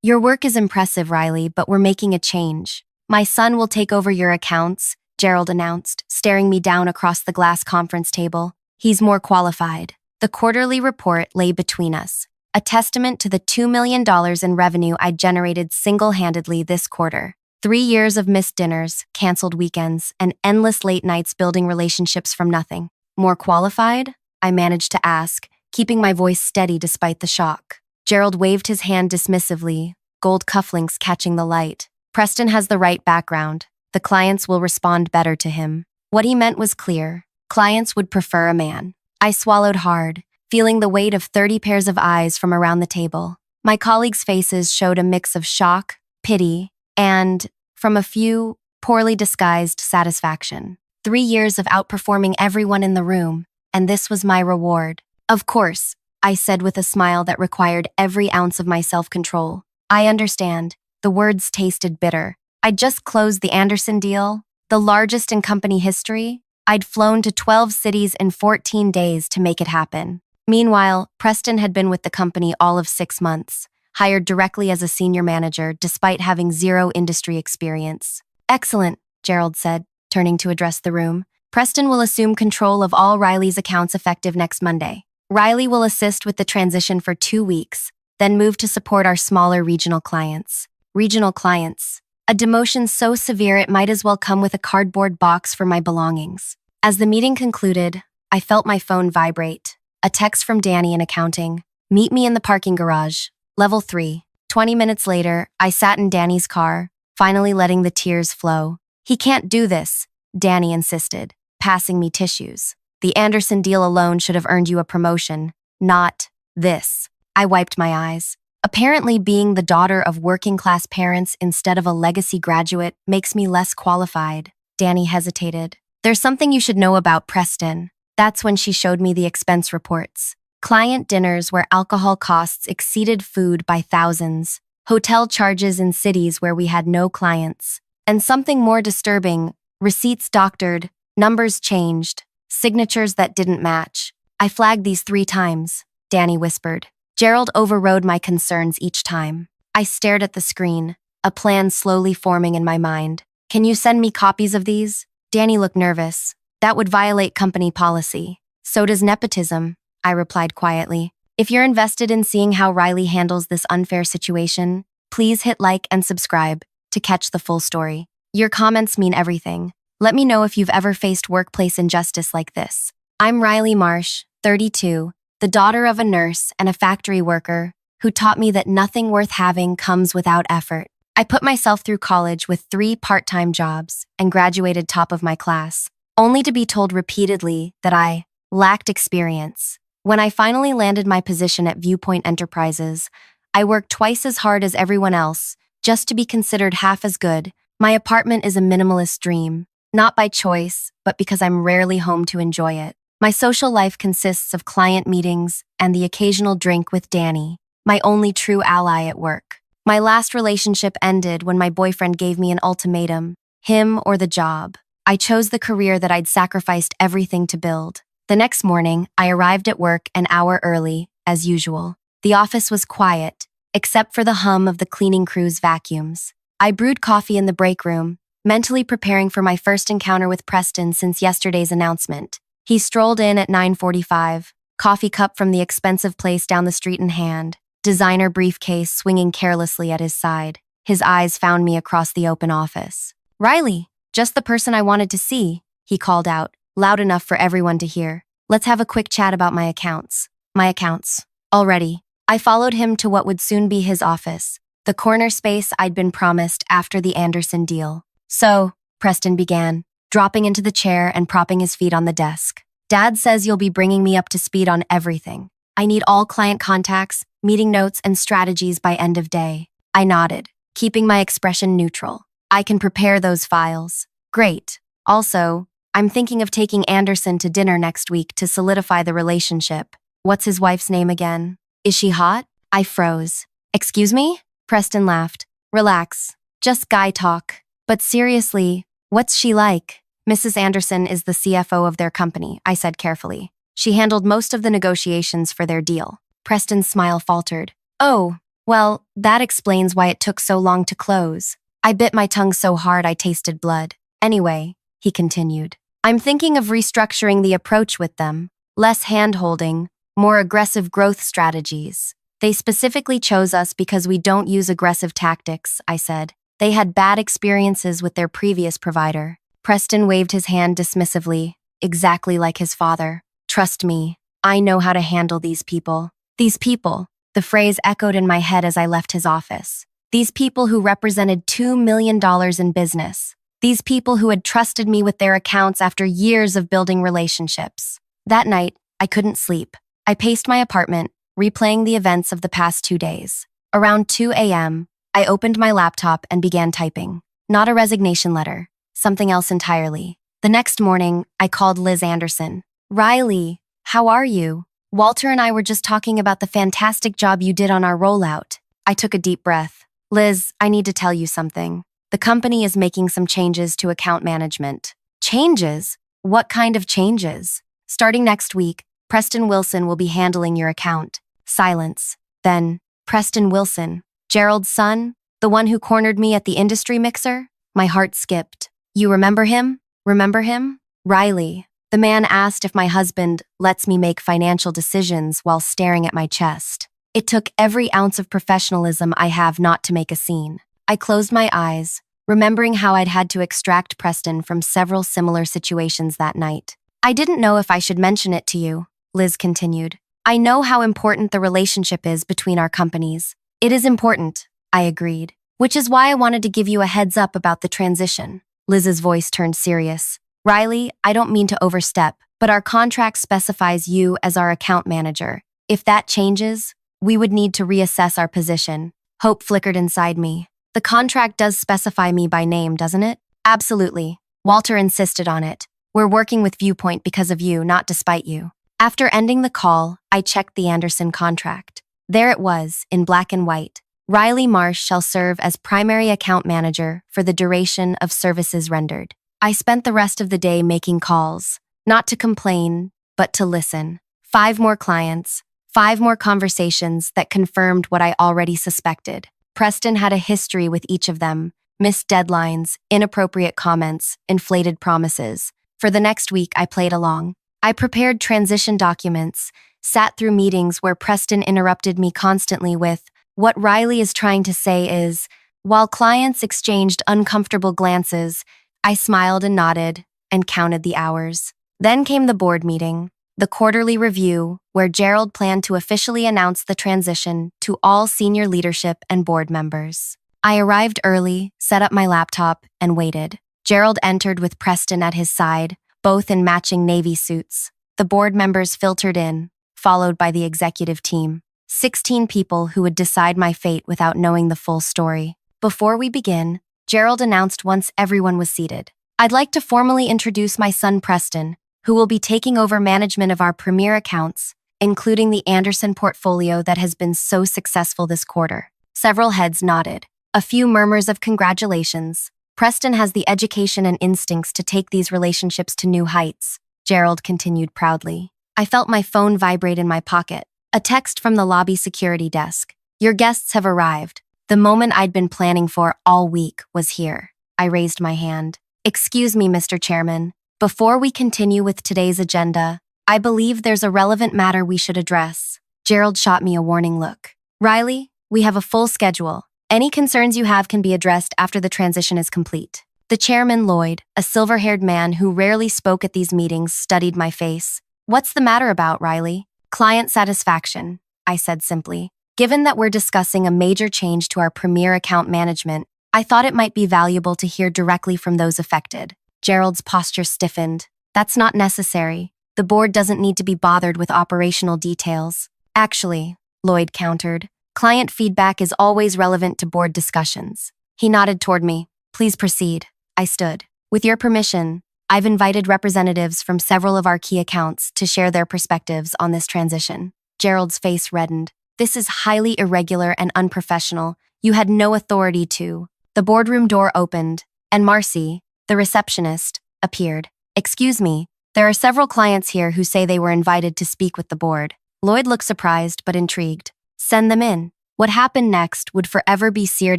Your work is impressive, Riley, but we're making a change. My son will take over your accounts, Gerald announced, staring me down across the glass conference table. He's more qualified. The quarterly report lay between us, a testament to the $2 million in revenue I'd generated single-handedly this quarter. 3 years of missed dinners, canceled weekends, and endless late nights building relationships from nothing. More qualified? I managed to ask, keeping my voice steady despite the shock. Gerald waved his hand dismissively, gold cufflinks catching the light. Preston has the right background. The clients will respond better to him. What he meant was clear. Clients would prefer a man. I swallowed hard, feeling the weight of 30 pairs of eyes from around the table. My colleagues' faces showed a mix of shock, pity, and, from a few, poorly disguised satisfaction. 3 years of outperforming everyone in the room, and this was my reward. Of course, I said with a smile that required every ounce of my self-control. I understand. The words tasted bitter. I'd just closed the Anderson deal, the largest in company history. I'd flown to 12 cities in 14 days to make it happen. Meanwhile, Preston had been with the company all of 6 months, hired directly as a senior manager despite having zero industry experience. Excellent, Gerald said, turning to address the room. Preston will assume control of all Riley's accounts effective next Monday. Riley will assist with the transition for 2 weeks, then move to support our smaller regional clients. Regional clients. A demotion so severe it might as well come with a cardboard box for my belongings. As the meeting concluded, I felt my phone vibrate. A text from Danny in accounting. Meet me in the parking garage. Level 3. 20 minutes later, I sat in Danny's car, finally letting the tears flow. He can't do this, Danny insisted, passing me tissues. The Anderson deal alone should have earned you a promotion, not this. I wiped my eyes. Apparently, being the daughter of working-class parents instead of a legacy graduate makes me less qualified. Danny hesitated. There's something you should know about Preston. That's when she showed me the expense reports. Client dinners where alcohol costs exceeded food by thousands. Hotel charges in cities where we had no clients. And something more disturbing, receipts doctored, numbers changed. Signatures that didn't match. I flagged these 3 times, Danny whispered. Gerald overrode my concerns each time. I stared at the screen, a plan slowly forming in my mind. Can you send me copies of these? Danny looked nervous. That would violate company policy. So does nepotism, I replied quietly. If you're invested in seeing how Riley handles this unfair situation, please hit like and subscribe to catch the full story. Your comments mean everything. Let me know if you've ever faced workplace injustice like this. I'm Riley Marsh, 32, the daughter of a nurse and a factory worker who taught me that nothing worth having comes without effort. I put myself through college with 3 part-time jobs and graduated top of my class, only to be told repeatedly that I lacked experience. When I finally landed my position at Viewpoint Enterprises, I worked twice as hard as everyone else just to be considered half as good. My apartment is a minimalist dream. Not by choice, but because I'm rarely home to enjoy it. My social life consists of client meetings and the occasional drink with Danny, my only true ally at work. My last relationship ended when my boyfriend gave me an ultimatum, him or the job. I chose the career that I'd sacrificed everything to build. The next morning, I arrived at work an hour early, as usual. The office was quiet, except for the hum of the cleaning crew's vacuums. I brewed coffee in the break room, mentally preparing for my first encounter with Preston since yesterday's announcement. He strolled in at 9:45, coffee cup from the expensive place down the street in hand, designer briefcase swinging carelessly at his side. His eyes found me across the open office. Riley, just the person I wanted to see, he called out, loud enough for everyone to hear. Let's have a quick chat about my accounts. My accounts. Already. I followed him to what would soon be his office, the corner space I'd been promised after the Anderson deal. So, Preston began, dropping into the chair and propping his feet on the desk. Dad says you'll be bringing me up to speed on everything. I need all client contacts, meeting notes, and strategies by end of day. I nodded, keeping my expression neutral. I can prepare those files. Great. Also, I'm thinking of taking Anderson to dinner next week to solidify the relationship. What's his wife's name again? Is she hot? I froze. Excuse me? Preston laughed. Relax. Just guy talk. But seriously, what's she like? Mrs. Anderson is the CFO of their company, I said carefully. She handled most of the negotiations for their deal. Preston's smile faltered. Oh, Well, that explains why it took so long to close. I bit my tongue so hard I tasted blood. Anyway, he continued, I'm thinking of restructuring the approach with them. Less hand-holding, more aggressive growth strategies. They specifically chose us because we don't use aggressive tactics, I said. They had bad experiences with their previous provider. Preston waved his hand dismissively, exactly like his father. Trust me, I know how to handle these people. These people, the phrase echoed in my head as I left his office. These people who represented $2 million in business. These people who had trusted me with their accounts after years of building relationships. That night, I couldn't sleep. I paced my apartment, replaying the events of the past 2 days. Around 2 a.m., I opened my laptop and began typing. Not a resignation letter, something else entirely. The next morning, I called Liz Anderson. Riley, how are you? Walter and I were just talking about the fantastic job you did on our rollout. I took a deep breath. Liz, I need to tell you something. The company is making some changes to account management. Changes? What kind of changes? Starting next week, Preston Wilson will be handling your account. Silence. Then, Preston Wilson, Gerald's son, the one who cornered me at the industry mixer? My heart skipped. You remember him? Remember him? Riley. The man asked if my husband lets me make financial decisions while staring at my chest. It took every ounce of professionalism I have not to make a scene. I closed my eyes, remembering how I'd had to extract Preston from several similar situations that night. I didn't know if I should mention it to you, Liz continued. I know how important the relationship is between our companies. It is important, I agreed, which is why I wanted to give you a heads up about the transition. Liz's voice turned serious. Riley, I don't mean to overstep, but our contract specifies you as our account manager. If that changes, we would need to reassess our position. Hope flickered inside me. The contract does specify me by name, doesn't it? Absolutely. Walter insisted on it. We're working with Viewpoint because of you, not despite you. After ending the call, I checked the Anderson contract. There it was, in black and white. Riley Marsh shall serve as primary account manager for the duration of services rendered. I spent the rest of the day making calls, not to complain, but to listen. 5 more clients, 5 more conversations that confirmed what I already suspected. Preston had a history with each of them, missed deadlines, inappropriate comments, inflated promises. For the next week, I played along. I prepared transition documents, sat through meetings where Preston interrupted me constantly with, what Riley is trying to say is, while clients exchanged uncomfortable glances, I smiled and nodded and counted the hours. Then came the board meeting, the quarterly review, where Gerald planned to officially announce the transition to all senior leadership and board members. I arrived early, set up my laptop, and waited. Gerald entered with Preston at his side, both in matching navy suits. The board members filtered in, followed by the executive team. 16 people who would decide my fate without knowing the full story. Before we begin, Gerald announced once everyone was seated. I'd like to formally introduce my son Preston, who will be taking over management of our premier accounts, including the Anderson portfolio that has been so successful this quarter. Several heads nodded. A few murmurs of congratulations. Preston has the education and instincts to take these relationships to new heights, Gerald continued proudly. I felt my phone vibrate in my pocket. A text from the lobby security desk. Your guests have arrived. The moment I'd been planning for all week was here. I raised my hand. Excuse me, Mr. Chairman. Before we continue with today's agenda, I believe there's a relevant matter we should address. Gerald shot me a warning look. Riley, we have a full schedule. Any concerns you have can be addressed after the transition is complete. The chairman, Lloyd, a silver-haired man who rarely spoke at these meetings, studied my face. What's the matter about, Riley? Client satisfaction, I said simply. Given that we're discussing a major change to our premier account management, I thought it might be valuable to hear directly from those affected. Gerald's posture stiffened. That's not necessary. The board doesn't need to be bothered with operational details. Actually, Lloyd countered, client feedback is always relevant to board discussions. He nodded toward me. Please proceed. I stood. With your permission, I've invited representatives from several of our key accounts to share their perspectives on this transition. Gerald's face reddened. This is highly irregular and unprofessional. You had no authority to. The boardroom door opened, and Marcy, the receptionist, appeared. Excuse me, there are several clients here who say they were invited to speak with the board. Lloyd looked surprised but intrigued. Send them in. What happened next would forever be seared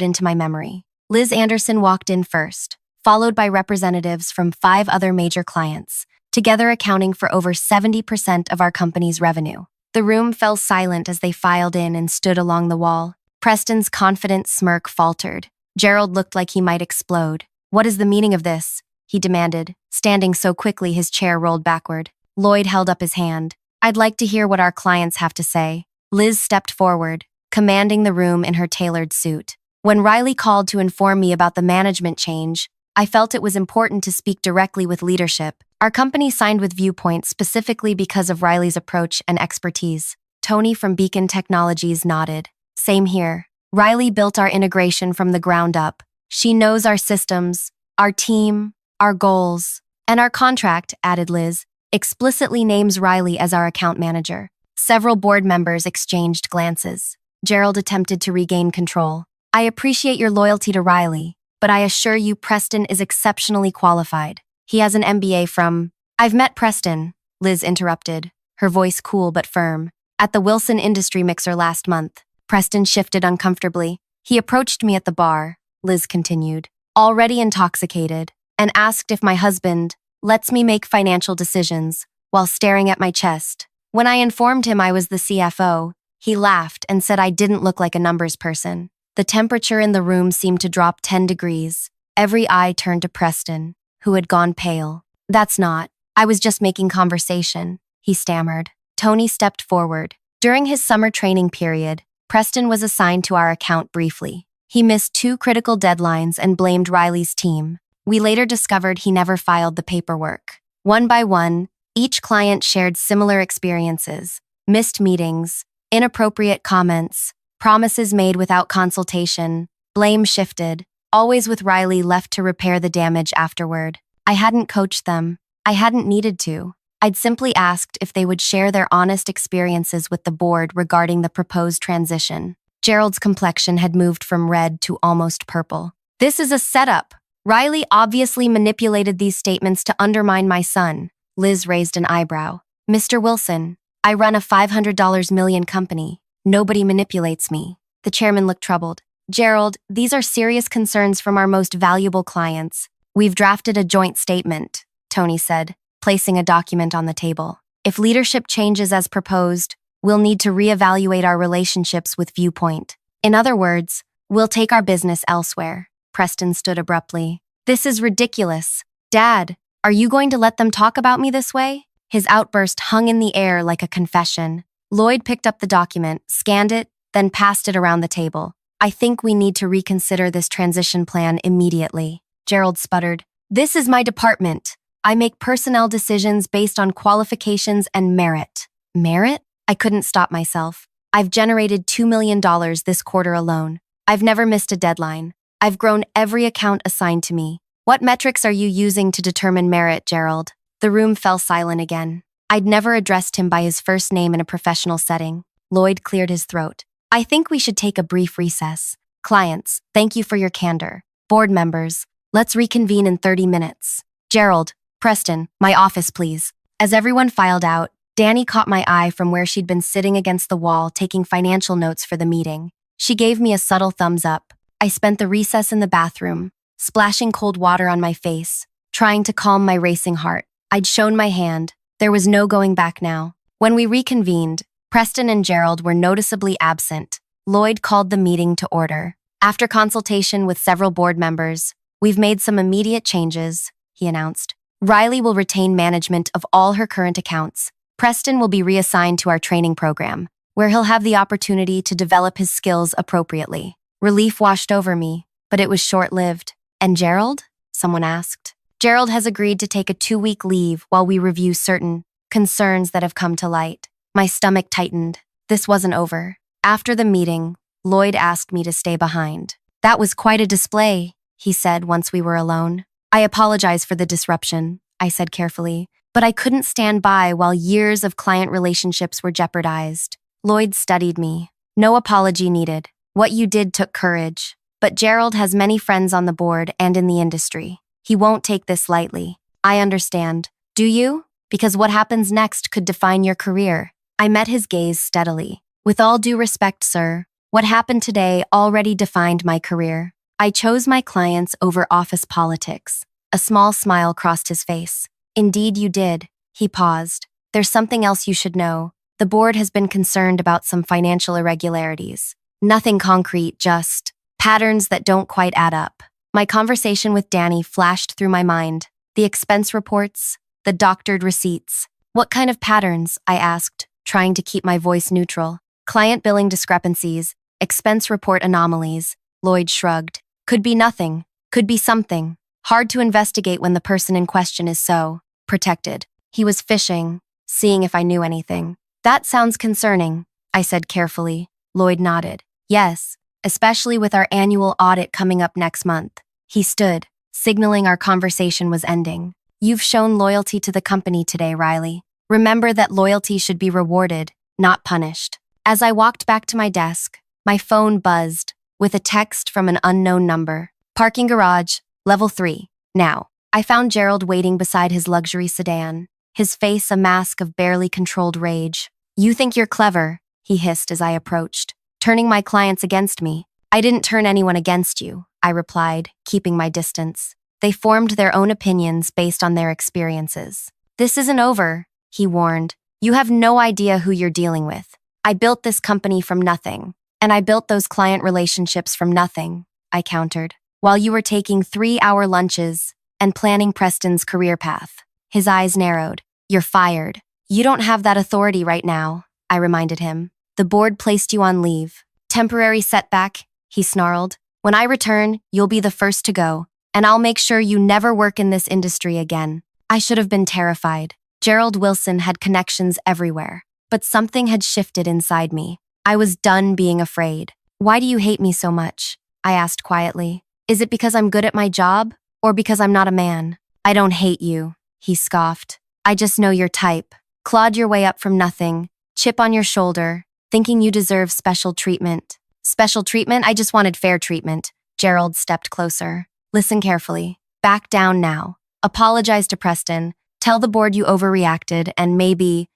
into my memory. Liz Anderson walked in first, followed by representatives from 5 other major clients, together accounting for over 70% of our company's revenue. The room fell silent as they filed in and stood along the wall. Preston's confident smirk faltered. Gerald looked like he might explode. "What is the meaning of this?" he demanded, standing so quickly his chair rolled backward. Lloyd held up his hand. "I'd like to hear what our clients have to say." Liz stepped forward, commanding the room in her tailored suit. When Riley called to inform me about the management change, I felt it was important to speak directly with leadership. Our company signed with Viewpoint specifically because of Riley's approach and expertise. Tony from Beacon Technologies nodded. "Same here. Riley built our integration from the ground up. She knows our systems, our team, our goals. And our contract," added Liz, "explicitly names Riley as our account manager." Several board members exchanged glances. Gerald attempted to regain control. "I appreciate your loyalty to Riley, but I assure you Preston is exceptionally qualified. He has an MBA from—" "I've met Preston," Liz interrupted, her voice cool but firm, "at the Wilson Industry Mixer last month." Preston shifted uncomfortably. "He approached me at the bar," Liz continued, "already intoxicated, and asked if my husband lets me make financial decisions while staring at my chest. When I informed him I was the CFO, he laughed and said I didn't look like a numbers person." The temperature in the room seemed to drop 10 degrees. Every eye turned to Preston, who had gone pale. "That's not. I was just making conversation," he stammered. Tony stepped forward. During his summer training period, Preston was assigned to our account briefly. He missed 2 critical deadlines and blamed Riley's team. We later discovered he never filed the paperwork. One by one, each client shared similar experiences: missed meetings, inappropriate comments, promises made without consultation, blame shifted, always with Riley left to repair the damage afterward. I hadn't coached them. I hadn't needed to. I'd simply asked if they would share their honest experiences with the board regarding the proposed transition. Gerald's complexion had moved from red to almost purple. "This is a setup. Riley obviously manipulated these statements to undermine my son." Liz raised an eyebrow. "Mr. Wilson, I run a $500 million company. Nobody manipulates me." The chairman looked troubled. "Gerald, these are serious concerns from our most valuable clients. We've drafted a joint statement," Tony said, placing a document on the table. "If leadership changes as proposed, we'll need to reevaluate our relationships with Viewpoint. In other words, we'll take our business elsewhere." Preston stood abruptly. "This is ridiculous. Dad, are you going to let them talk about me this way?" His outburst hung in the air like a confession. Lloyd picked up the document, scanned it, then passed it around the table. "I think we need to reconsider this transition plan immediately." Gerald sputtered. "This is my department. I make personnel decisions based on qualifications and merit." "Merit?" I couldn't stop myself. "I've generated $2 million this quarter alone. I've never missed a deadline. I've grown every account assigned to me. What metrics are you using to determine merit, Gerald?" The room fell silent again. I'd never addressed him by his first name in a professional setting. Lloyd cleared his throat. "I think we should take a brief recess. Clients, thank you for your candor. Board members, let's reconvene in 30 minutes. Gerald, Preston, my office, please." As everyone filed out, Danny caught my eye from where she'd been sitting against the wall taking financial notes for the meeting. She gave me a subtle thumbs up. I spent the recess in the bathroom, splashing cold water on my face, trying to calm my racing heart. I'd shown my hand. There was no going back now. When we reconvened, Preston and Gerald were noticeably absent. Lloyd called the meeting to order. "After consultation with several board members, we've made some immediate changes," he announced. "Riley will retain management of all her current accounts. Preston will be reassigned to our training program, where he'll have the opportunity to develop his skills appropriately." Relief washed over me, but it was short-lived. "And Gerald?" someone asked. "Gerald has agreed to take a 2-week leave while we review certain concerns that have come to light." My stomach tightened. This wasn't over. After the meeting, Lloyd asked me to stay behind. "That was quite a display," he said once we were alone. "I apologize for the disruption," I said carefully, "but I couldn't stand by while years of client relationships were jeopardized." Lloyd studied me. "No apology needed. What you did took courage. But Gerald has many friends on the board and in the industry. He won't take this lightly." "I understand. Do you? Because what happens next could define your career." I met his gaze steadily. "With all due respect, sir, What happened today already defined my career. I chose my clients over office politics. A small smile crossed his face. Indeed you did. He paused. There's something else you should know. The board has been concerned about some financial irregularities. Nothing concrete, just patterns that don't quite add up. My conversation with Danny flashed through my mind. The expense reports, the doctored receipts. What kind of patterns? I asked, trying to keep my voice neutral. Client billing discrepancies, expense report anomalies. Lloyd shrugged. Could be nothing. Could be something. Hard to investigate when the person in question is so protected. He was fishing, seeing if I knew anything. That sounds concerning, I said carefully. Lloyd nodded. Yes, especially with our annual audit coming up next month. He stood, signaling our conversation was ending. You've shown loyalty to the company today, Riley. Remember that loyalty should be rewarded, not punished. As I walked back to my desk, my phone buzzed with a text from an unknown number. Parking garage, level 3. Now. I found Gerald waiting beside his luxury sedan, his face a mask of barely controlled rage. You think you're clever, he hissed as I approached, turning my clients against me. I didn't turn anyone against you, I replied, keeping my distance. They formed their own opinions based on their experiences. This isn't over, he warned. You have no idea who you're dealing with. I built this company from nothing, and I built those client relationships from nothing, I countered, while you were taking 3-hour lunches and planning Preston's career path. His eyes narrowed. You're fired. You don't have that authority right now, I reminded him. The board placed you on leave. Temporary setback, he snarled. When I return, you'll be the first to go, and I'll make sure you never work in this industry again. I should have been terrified. Gerald Wilson had connections everywhere, but something had shifted inside me. I was done being afraid. Why do you hate me so much? I asked quietly. Is it because I'm good at my job? Or because I'm not a man? I don't hate you, he scoffed. I just know your type. Clawed your way up from nothing, chip on your shoulder, thinking you deserve special treatment. Special treatment? I just wanted fair treatment. Gerald stepped closer. Listen carefully. Back down now. Apologize to Preston. Tell the board you overreacted, and maybe,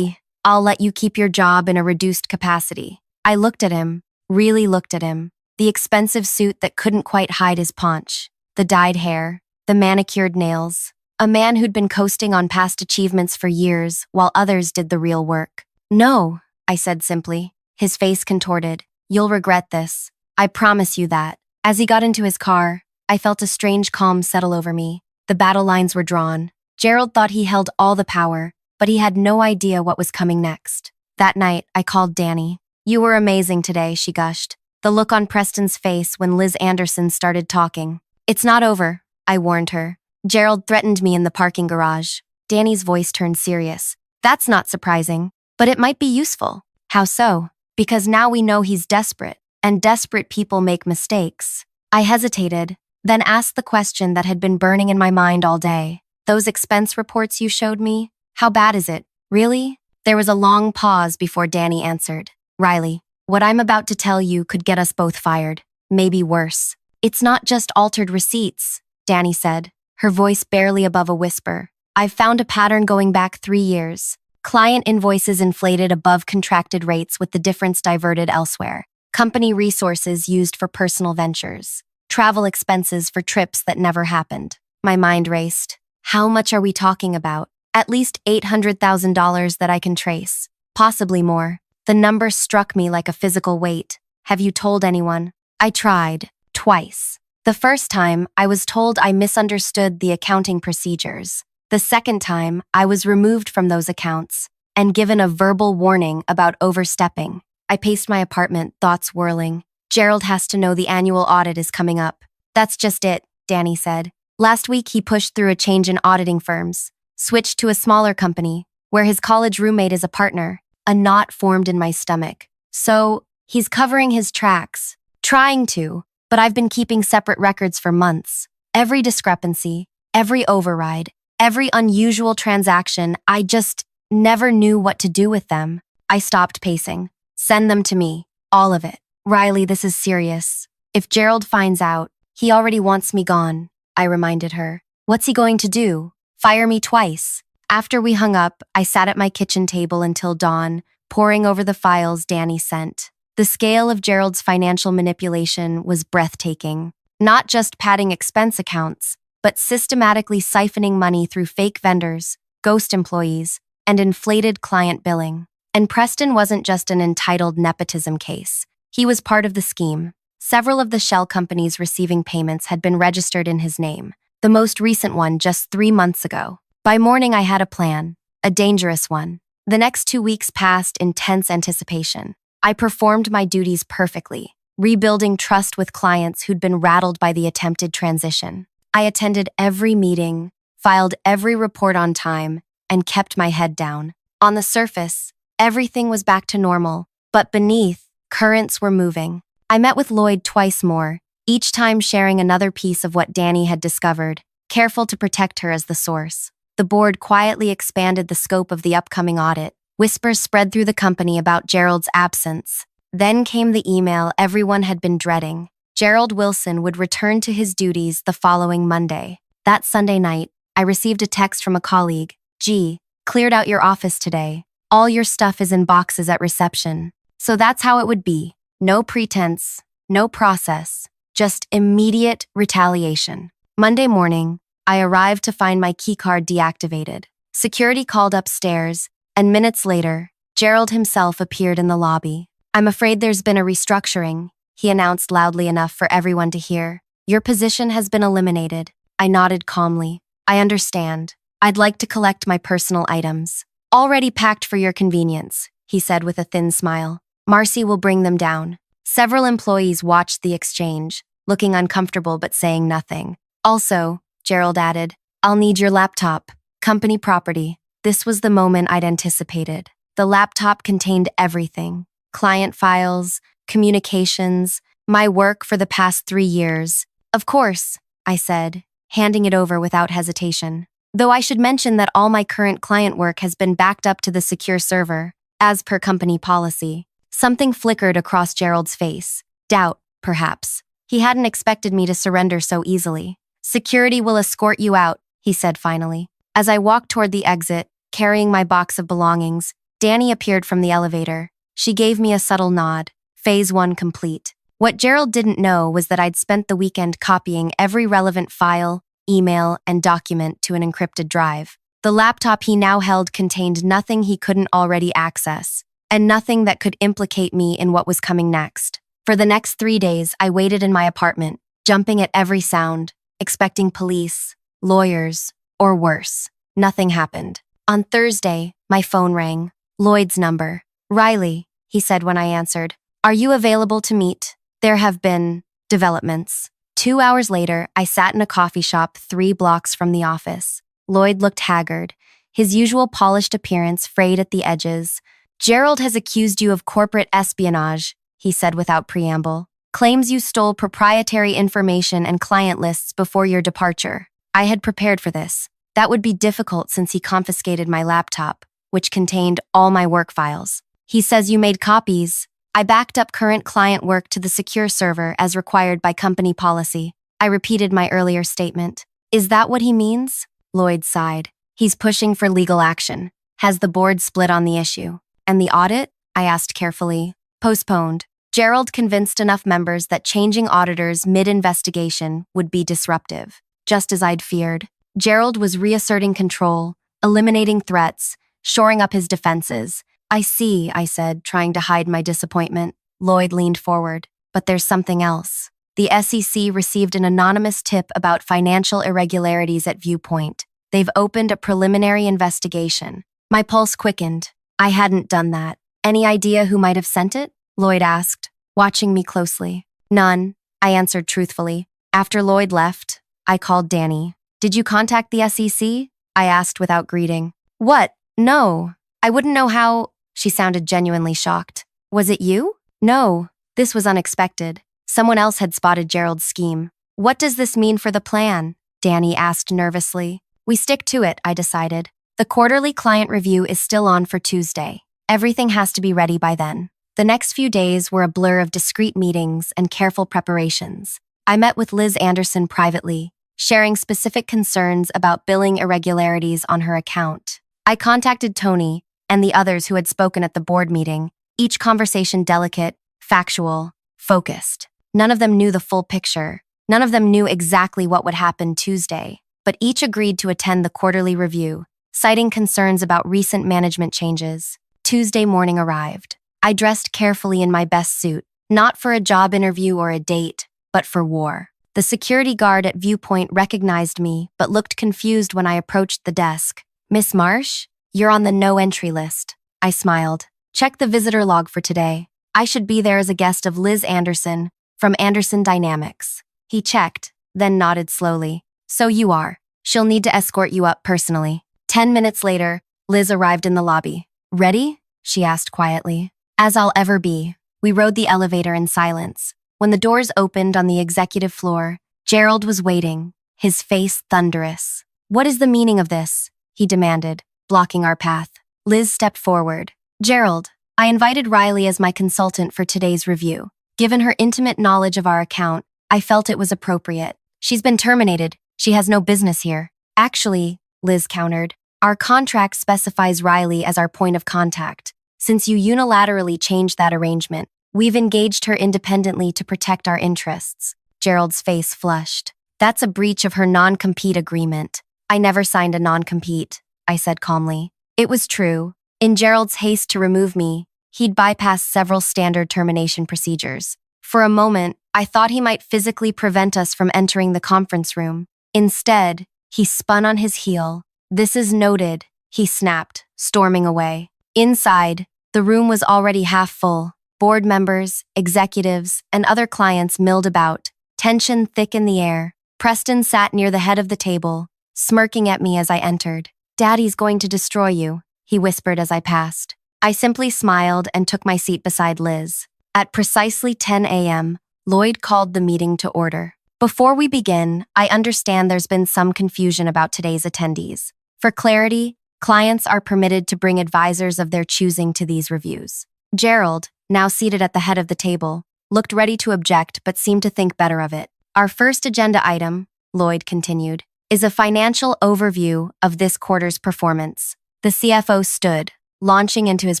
I'll let you keep your job in a reduced capacity. I looked at him, really looked at him. The expensive suit that couldn't quite hide his paunch. The dyed hair, the manicured nails. A man who'd been coasting on past achievements for years while others did the real work. No, I said simply. His face contorted. You'll regret this. I promise you that. As he got into his car, I felt a strange calm settle over me. The battle lines were drawn. Gerald thought he held all the power, but he had no idea what was coming next. That night, I called Danny. You were amazing today, she gushed. The look on Preston's face when Liz Anderson started talking. It's not over, I warned her. Gerald threatened me in the parking garage. Danny's voice turned serious. That's not surprising, but it might be useful. How so? Because now we know he's desperate, and desperate people make mistakes. I hesitated, then asked the question that had been burning in my mind all day. Those expense reports you showed me? How bad is it? Really? There was a long pause before Danny answered. Riley, what I'm about to tell you could get us both fired. Maybe worse. It's not just altered receipts, Danny said, her voice barely above a whisper. I've found a pattern going back 3 years. Client invoices inflated above contracted rates with the difference diverted elsewhere. Company resources used for personal ventures. Travel expenses for trips that never happened. My mind raced. How much are we talking about? At least $800,000 that I can trace. Possibly more. The number struck me like a physical weight. Have you told anyone? I tried. Twice. The first time, I was told I misunderstood the accounting procedures. The second time, I was removed from those accounts and given a verbal warning about overstepping. I paced my apartment, thoughts whirling. Gerald has to know the annual audit is coming up. That's just it, Danny said. Last week, he pushed through a change in auditing firms, switched to a smaller company, where his college roommate is a partner. A knot formed in my stomach. So, he's covering his tracks. Trying to. But I've been keeping separate records for months. Every discrepancy, every override, every unusual transaction, I just never knew what to do with them. I stopped pacing. Send them to me. All of it. Riley, this is serious. If Gerald finds out, he already wants me gone, I reminded her. What's he going to do? Fire me twice. After we hung up, I sat at my kitchen table until dawn, poring over the files Danny sent. The scale of Gerald's financial manipulation was breathtaking. Not just padding expense accounts, but systematically siphoning money through fake vendors, ghost employees, and inflated client billing. And Preston wasn't just an entitled nepotism case. He was part of the scheme. Several of the shell companies receiving payments had been registered in his name, the most recent one just 3 months ago. By morning, I had a plan, a dangerous one. The next 2 weeks passed in tense anticipation. I performed my duties perfectly, rebuilding trust with clients who'd been rattled by the attempted transition. I attended every meeting, filed every report on time, and kept my head down. On the surface, everything was back to normal, but beneath, currents were moving. I met with Lloyd twice more, each time sharing another piece of what Danny had discovered, careful to protect her as the source. The board quietly expanded the scope of the upcoming audit. Whispers spread through the company about Gerald's absence. Then came the email everyone had been dreading. Gerald Wilson would return to his duties the following Monday. That Sunday night, I received a text from a colleague. "Gee, cleared out your office today. All your stuff is in boxes at reception." So that's how it would be. No pretense, no process, just immediate retaliation. Monday morning, I arrived to find my keycard deactivated. Security called upstairs, and minutes later, Gerald himself appeared in the lobby. "I'm afraid there's been a restructuring," he announced loudly enough for everyone to hear. "Your position has been eliminated." I nodded calmly. "I understand. I'd like to collect my personal items." "Already packed for your convenience," he said with a thin smile. "Marcy will bring them down." Several employees watched the exchange, looking uncomfortable but saying nothing. "Also," Gerald added, "I'll need your laptop. Company property." This was the moment I'd anticipated. The laptop contained everything: client files, communications, my work for the past 3 years. "Of course," I said, handing it over without hesitation. Though I should mention that all my current client work has been backed up to the secure server, as per company policy. Something flickered across Gerald's face. Doubt, perhaps. He hadn't expected me to surrender so easily. "Security will escort you out," he said finally. As I walked toward the exit, carrying my box of belongings, Danny appeared from the elevator. She gave me a subtle nod. Phase 1 complete. What Gerald didn't know was that I'd spent the weekend copying every relevant file, email, and document to an encrypted drive. The laptop he now held contained nothing he couldn't already access, and nothing that could implicate me in what was coming next. For the next 3 days, I waited in my apartment, jumping at every sound, expecting police, lawyers, or worse. Nothing happened. On Thursday, my phone rang. Lloyd's number. "Riley," he said when I answered. "Are you available to meet? There have been developments." 2 hours later, I sat in a coffee shop 3 blocks from the office. Lloyd looked haggard, his usual polished appearance frayed at the edges. "Gerald has accused you of corporate espionage," he said without preamble. "Claims you stole proprietary information and client lists before your departure." I had prepared for this. That would be difficult since he confiscated my laptop, which contained all my work files. "He says you made copies." I backed up current client work to the secure server as required by company policy. I repeated my earlier statement. "Is that what he means?" Lloyd sighed. "He's pushing for legal action. Has the board split on the issue?" "And the audit?" I asked carefully. "Postponed." Gerald convinced enough members that changing auditors mid-investigation would be disruptive. Just as I'd feared, Gerald was reasserting control, eliminating threats, shoring up his defenses. "I see," I said, trying to hide my disappointment. Lloyd leaned forward. "But there's something else." The SEC received an anonymous tip about financial irregularities at Viewpoint. They've opened a preliminary investigation. My pulse quickened. I hadn't done that. "Any idea who might have sent it?" Lloyd asked, watching me closely. "None," I answered truthfully. After Lloyd left, I called Danny. "Did you contact the SEC?" I asked without greeting. "What? No. I wouldn't know how." She sounded genuinely shocked. "Was it you?" "No." This was unexpected. Someone else had spotted Gerald's scheme. "What does this mean for the plan?" Danny asked nervously. "We stick to it," I decided. "The quarterly client review is still on for Tuesday. Everything has to be ready by then." The next few days were a blur of discreet meetings and careful preparations. I met with Liz Anderson privately, sharing specific concerns about billing irregularities on her account. I contacted Tony and the others who had spoken at the board meeting, each conversation delicate, factual, focused. None of them knew the full picture. None of them knew exactly what would happen Tuesday, but each agreed to attend the quarterly review, citing concerns about recent management changes. Tuesday morning arrived. I dressed carefully in my best suit, not for a job interview or a date, but for war. The security guard at Viewpoint recognized me, but looked confused when I approached the desk. "Miss Marsh? You're on the no-entry list." I smiled. "Check the visitor log for today. I should be there as a guest of Liz Anderson from Anderson Dynamics." He checked, then nodded slowly. "So you are. She'll need to escort you up personally." 10 minutes later, Liz arrived in the lobby. "Ready?" she asked quietly. "As I'll ever be." We rode the elevator in silence. When the doors opened on the executive floor, Gerald was waiting, his face thunderous. "What is the meaning of this?" he demanded, blocking our path. Liz stepped forward. "Gerald, I invited Riley as my consultant for today's review. Given her intimate knowledge of our account, I felt it was appropriate. She's been terminated. She has no business here." "Actually," Liz countered, "our contract specifies Riley as our point of contact. Since you unilaterally changed that arrangement, we've engaged her independently to protect our interests." Gerald's face flushed. "That's a breach of her non-compete agreement." "I never signed a non-compete," I said calmly. It was true. In Gerald's haste to remove me, he'd bypassed several standard termination procedures. For a moment, I thought he might physically prevent us from entering the conference room. Instead, he spun on his heel. "This is noted," he snapped, storming away. Inside, the room was already half full. Board members, executives, and other clients milled about, tension thick in the air. Preston sat near the head of the table, smirking at me as I entered. "Daddy's going to destroy you," he whispered as I passed. I simply smiled and took my seat beside Liz. At precisely 10 a.m., Lloyd called the meeting to order. "Before we begin, I understand there's been some confusion about today's attendees. For clarity, clients are permitted to bring advisors of their choosing to these reviews." Gerald, now seated at the head of the table, looked ready to object but seemed to think better of it. "Our first agenda item," Lloyd continued, "is a financial overview of this quarter's performance." The CFO stood, launching into his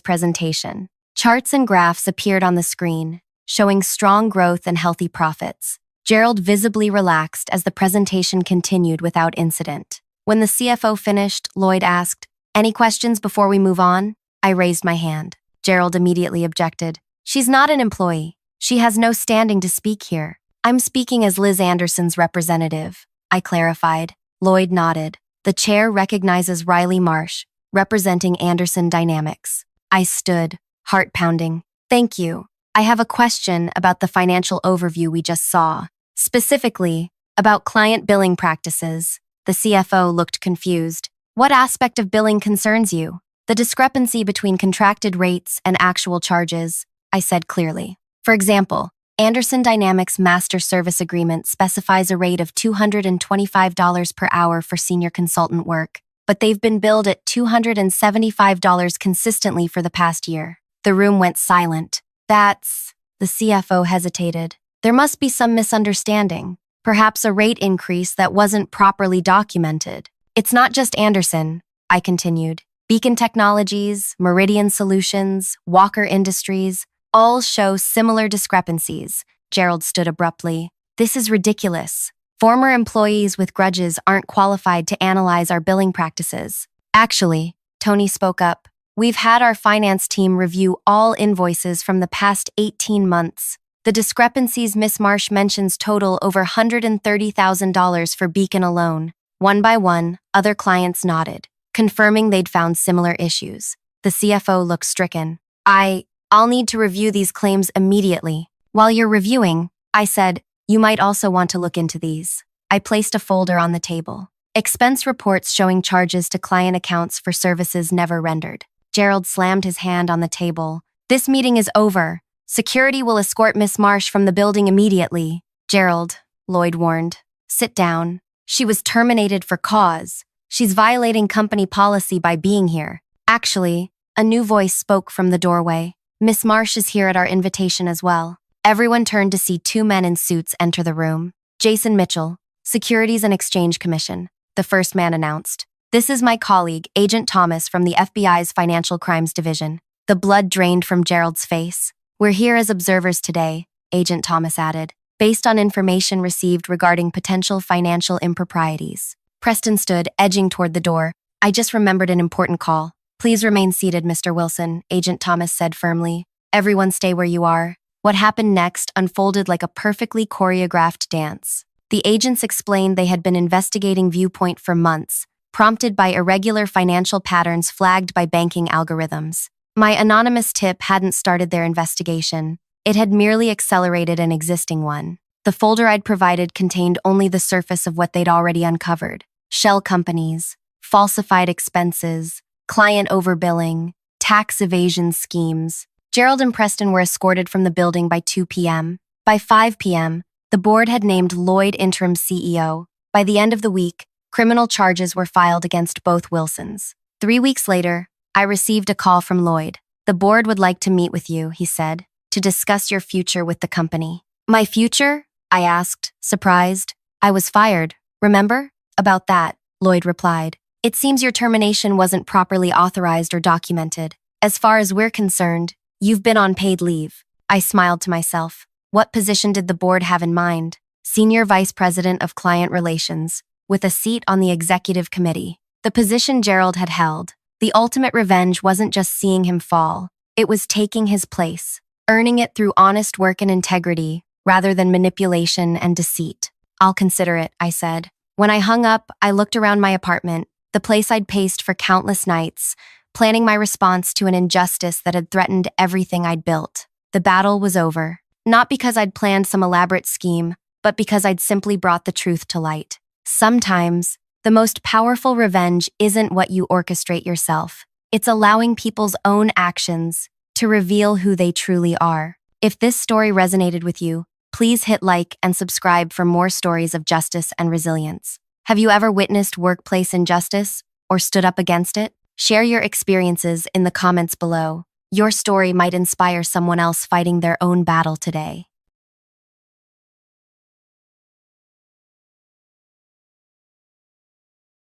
presentation. Charts and graphs appeared on the screen, showing strong growth and healthy profits. Gerald visibly relaxed as the presentation continued without incident. When the CFO finished, Lloyd asked, "Any questions before we move on?" I raised my hand. Gerald immediately objected. "She's not an employee. She has no standing to speak here." "I'm speaking as Liz Anderson's representative," I clarified. Lloyd nodded. "The chair recognizes Riley Marsh, representing Anderson Dynamics." I stood, heart pounding. "Thank you. I have a question about the financial overview we just saw. Specifically, about client billing practices." The CFO looked confused. "What aspect of billing concerns you?" "The discrepancy between contracted rates and actual charges," I said clearly. "For example, Anderson Dynamics Master Service Agreement specifies a rate of $225 per hour for senior consultant work, but they've been billed at $275 consistently for the past year." The room went silent. "That's..." The CFO hesitated. "There must be some misunderstanding. Perhaps a rate increase that wasn't properly documented." "It's not just Anderson," I continued. "Beacon Technologies, Meridian Solutions, Walker Industries, all show similar discrepancies." Gerald stood abruptly. "This is ridiculous. Former employees with grudges aren't qualified to analyze our billing practices." "Actually," Tony spoke up, "we've had our finance team review all invoices from the past 18 months. The discrepancies Miss Marsh mentions total over $130,000 for Beacon alone." One by one, other clients nodded, confirming they'd found similar issues. The CFO looked stricken. I'll need to review these claims immediately." "While you're reviewing," I said, "you might also want to look into these." I placed a folder on the table. "Expense reports showing charges to client accounts for services never rendered." Gerald slammed his hand on the table. "This meeting is over. Security will escort Miss Marsh from the building immediately." "Gerald," Lloyd warned, "sit down. She was terminated for cause. She's violating company policy by being here." Actually, a new voice spoke from the doorway. "Miss Marsh is here at our invitation as well." Everyone turned to see two men in suits enter the room. "Jason Mitchell, Securities and Exchange Commission," the first man announced. "This is my colleague, Agent Thomas from the FBI's Financial Crimes Division." The blood drained from Gerald's face. We're here as observers today, Agent Thomas added, based on information received regarding potential financial improprieties. Preston stood, edging toward the door. I just remembered an important call. Please remain seated, Mr. Wilson, Agent Thomas said firmly. Everyone stay where you are. What happened next unfolded like a perfectly choreographed dance. The agents explained they had been investigating Viewpoint for months, prompted by irregular financial patterns flagged by banking algorithms. My anonymous tip hadn't started their investigation. It had merely accelerated an existing one. The folder I'd provided contained only the surface of what they'd already uncovered. Shell companies, falsified expenses, client overbilling, tax evasion schemes. Gerald and Preston were escorted from the building by 2 p.m. By 5 p.m., the board had named Lloyd interim CEO. By the end of the week, criminal charges were filed against both Wilsons. 3 weeks later, I received a call from Lloyd. The board would like to meet with you, he said, to discuss your future with the company. My future? I asked, surprised. I was fired, remember? About that, Lloyd replied. It seems your termination wasn't properly authorized or documented. As far as we're concerned, you've been on paid leave. I smiled to myself. What position did the board have in mind? Senior Vice President of Client Relations, with a seat on the executive committee. The position Gerald had held. The ultimate revenge wasn't just seeing him fall. It was taking his place, earning it through honest work and integrity, rather than manipulation and deceit. I'll consider it, I said. When I hung up, I looked around my apartment, the place I'd paced for countless nights, planning my response to an injustice that had threatened everything I'd built. The battle was over. Not because I'd planned some elaborate scheme, but because I'd simply brought the truth to light. Sometimes, the most powerful revenge isn't what you orchestrate yourself. It's allowing people's own actions to reveal who they truly are. If this story resonated with you, please hit like and subscribe for more stories of justice and resilience. Have you ever witnessed workplace injustice or stood up against it? Share your experiences in the comments below. Your story might inspire someone else fighting their own battle today.